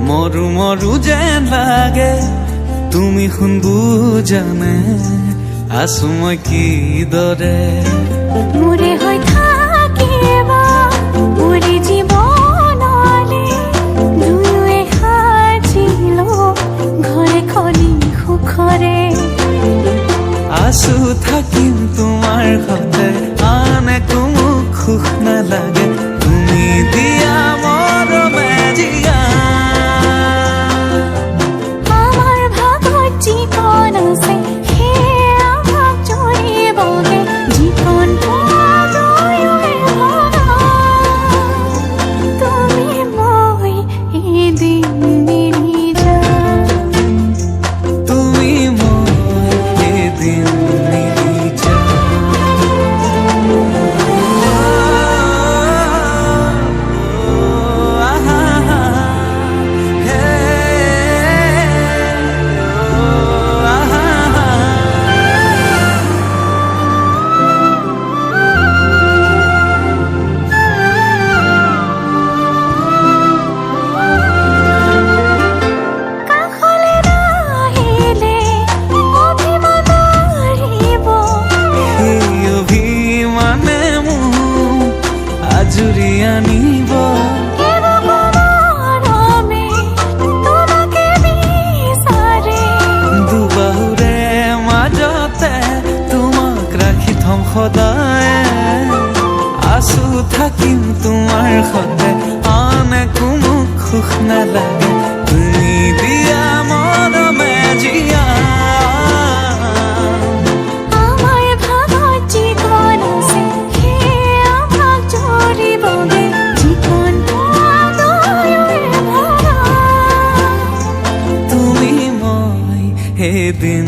মরু মরু যেন লাগে তুমি শুন বুজানে আছো মই কি দৰে মোৰে হৈ থাকিব মোৰে জীৱনলে দুয়োৱে সাজিলো ঘৰে খনি সুখৰে আছো থাকিম তোমাৰ সতে আন একো মোক সুখ নালাগে তুমি দিয়া মৰমে জিয়া আমাৰ ভাগত জীৱন আছে সেয়া ভাগ জৰিবগে জীৱনটো দুয়োৱে ভগা তুমি মই এদিন মিলি যাম তুমি মই এদিন মিলি কাষলে নাহিলে অভিমান আহিব সেই অভিমানে মোক আজুৰি আনিব মৰমে তোমাকে বিচাৰে দুবাহুৰে মাজতে তোমাক ৰাখি থম সদায় আছো থাকিম তোমাৰ সতে আন একো মোক সুখ নালাগে তুমি দিয়া মৰমে জিয়া আমাৰ ভাগত জীৱন আছে সেয়া ভাগ জৰিবগে জীৱনটো দুয়োৱে ভগা তুমি মই এদিন